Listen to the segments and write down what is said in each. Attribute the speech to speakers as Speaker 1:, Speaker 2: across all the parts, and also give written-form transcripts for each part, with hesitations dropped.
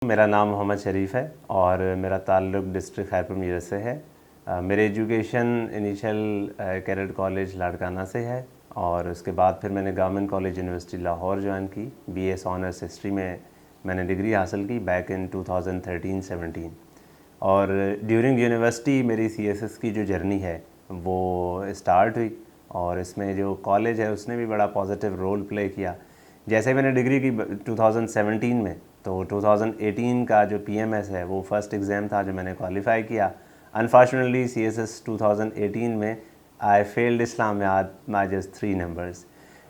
Speaker 1: मेरा नाम मोहम्मद शरीफ है और मेरा ताल्लुक़ डिस्ट्रिक्ट खैरपुर मीरठ से है। मेरे education initial cadet college Larkana से है और उसके बाद फिर मैंने government college university Lahore join की। बीएस ऑनर्स हिस्ट्री में मैंने डिग्री हासिल की बैक इन 2013-17 और ड्यूरिंग यूनिवर्सिटी मेरी सीएसएस की जो जर्नी है वो स्टार्ट हुई और इसमें जो कॉलेज है उसने भी बड़ा पॉजिटिव रोल प्ले किया। जैसे मैंने डिग्री की 2017 में, तो 2018 का जो पीएमएस है वो फर्स्ट एग्ज़ाम था जो मैंने क्वालिफाई किया। अनफॉर्चुनेटली सीएसएस 2018 में I failed Islamiyat by just 3 numbers,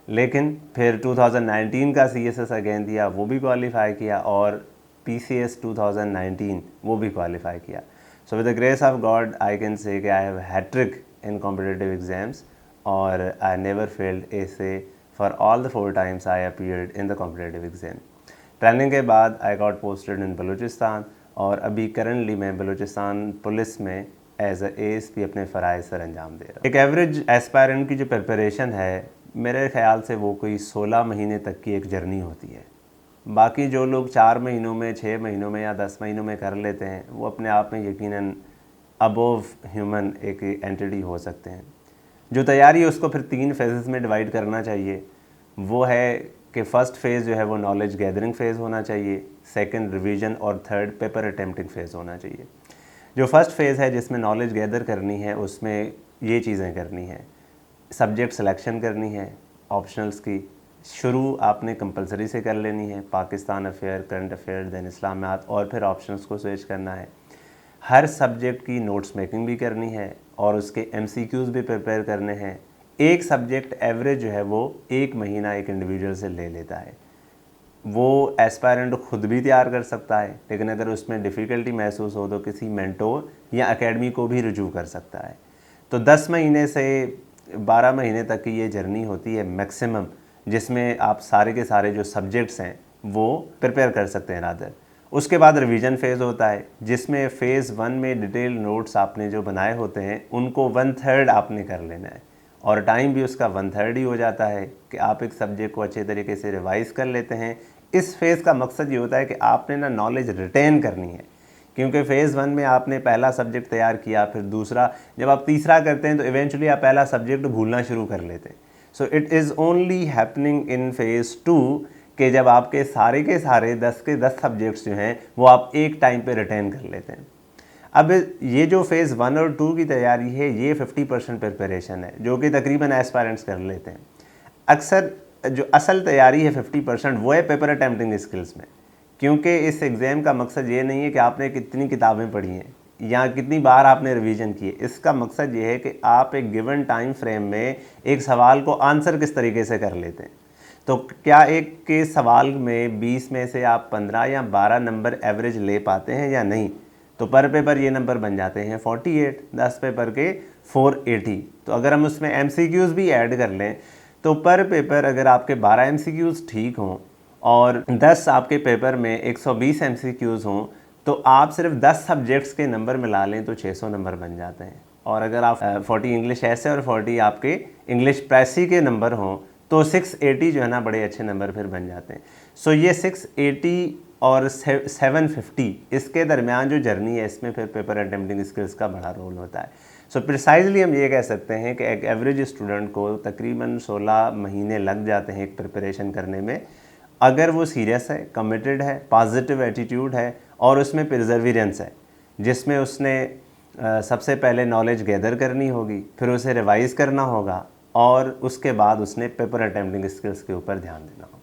Speaker 1: लेकिन फिर 2019 का सीएसएस अगेन दिया, वो भी क्वालिफाई किया और पीसीएस 2019 वो भी क्वालिफाई किया। So with the grace of God I can say that I have hattrick in competitive exams और I never failed essay for all the 4 times I appeared in the competitive exam. Training के बाद I got posted in Balochistan और अभी currently मैं Balochistan police में as ASP अपने फ़राइज़ sir अंजाम दे रहा हूँ। एक एवरेज एस्पायरेंट की जो प्रिपरेशन है मेरे ख़्याल से वो कोई 16 महीने तक की एक जर्नी होती है। बाकी जो लोग 4 महीनों में, 6 महीनों में या 10 महीनों में कर लेते हैं वो अपने आप में यकीनन अबोव ह्यूमन एक एंटिटी हो सकते हैं। जो तैयारी है उसको फिर 3 फेजेस में डिवाइड करना चाहिए। वो है कि फ़र्स्ट फ़ेज़ जो है वो नॉलेज गैदरिंग फ़ेज़ होना चाहिए, सेकंड रिवीजन और थर्ड पेपर अटेम्प्टिंग फ़ेज़ होना चाहिए। जो फर्स्ट फ़ेज़ है जिसमें नॉलेज गैदर करनी है उसमें ये चीज़ें करनी है, सब्जेक्ट सिलेक्शन करनी है, ऑप्शनल्स की शुरू आपने कंपलसरी से कर लेनी है, Pakistan affair, current affair, then Islamiyat और फिर ऑप्शनल्स को स्विच करना है। हर सब्जेक्ट की नोट्स मेकिंग भी करनी है और उसके एमसीक्यूज़ भी प्रिपेयर करने हैं। एक सब्जेक्ट एवरेज जो है वो 1 महीना एक इंडिविजुअल से ले लेता है। वो एस्पायरेंट खुद भी तैयार कर सकता है, लेकिन अगर उसमें डिफ़िकल्टी महसूस हो तो किसी मेंटोर या एकेडमी को भी रुजू कर सकता है। तो 10 महीने से 12 महीने तक की ये जर्नी होती है मैक्सिमम, जिसमें आप सारे के सारे जो सब्जेक्ट्स हैं वो प्रिपेयर कर सकते हैं रादर। उसके बाद रिवीजन फ़ेज़ होता है जिसमें फ़ेज़ 1 में डिटेल नोट्स आपने जो बनाए होते हैं उनको 1/3 आपने कर लेना है और टाइम भी उसका 1/3 ही हो जाता है कि आप एक सब्जेक्ट को अच्छे तरीके से रिवाइज़ कर लेते हैं। इस फ़ेज़ का मकसद ये होता है कि आपने ना नॉलेज रिटेन करनी है, क्योंकि फ़ेज़ 1 में आपने पहला सब्जेक्ट तैयार किया, फिर दूसरा, जब आप तीसरा करते हैं तो इवेंचुअली आप पहला सब्जेक्ट भूलना शुरू कर लेते हैं। So it is only happening in phase 2 कि जब आपके सारे के सारे 10 के 10 सब्जेक्ट्स जो हैं वो आप एक टाइम पे रिटेन कर लेते हैं। अब ये जो फ़ेज़ 1 और 2 की तैयारी है ये 50% प्रिपरेशन है जो कि तकरीबन एस्पायरेंट्स कर लेते हैं। अक्सर जो असल तैयारी है 50% वो है पेपर अटेम्प्टिंग स्किल्स में, क्योंकि इस एग्ज़ाम का मकसद ये नहीं है कि आपने कितनी किताबें पढ़ी हैं या कितनी बार आपने रिवीजन की है। इसका मकसद ये है कि आप एक गिवन टाइम फ्रेम में एक सवाल को आंसर किस तरीके से कर लेते हैं। तो क्या एक के सवाल में 20 में से आप 15 या 12 नंबर एवरेज ले पाते हैं या नहीं, तो पर पेपर ये नंबर बन जाते हैं 48, 10 पेपर के 480। तो अगर हम उसमें एमसीक्यूज़ भी ऐड कर लें तो पर पेपर अगर आपके 12 एमसीक्यूज़ ठीक हों और 10 आपके पेपर में 120 एमसीक्यूज़ हों तो आप सिर्फ 10 सब्जेक्ट्स के नंबर मिला लें तो 600 नंबर बन जाते हैं। और अगर आप 40 इंग्लिश ऐसे और 40 आपके इंग्लिश प्रेसी के नंबर हों तो 680 जो है ना बड़े अच्छे नंबर फिर बन जाते हैं। सो ये 680 और 750 इसके दरमियान जो जर्नी है इसमें फिर पेपर अटेम्प्टिंग स्किल्स का बड़ा रोल होता है। सो प्रिसाइजली हम ये कह सकते हैं कि एक एवरेज स्टूडेंट को तकरीबन 16 महीने लग जाते हैं एक प्रिपरेशन करने में, अगर वो सीरियस है, कमिटेड है, पॉजिटिव एटीट्यूड है और उसमें परसेवरेंस है, जिसमें उसने सबसे पहले नॉलेज गैदर करनी होगी, फिर उसे रिवाइज़ करना होगा और उसके बाद उसने पेपर अटेम्प्टिंग स्किल्स के ऊपर ध्यान देना होगा।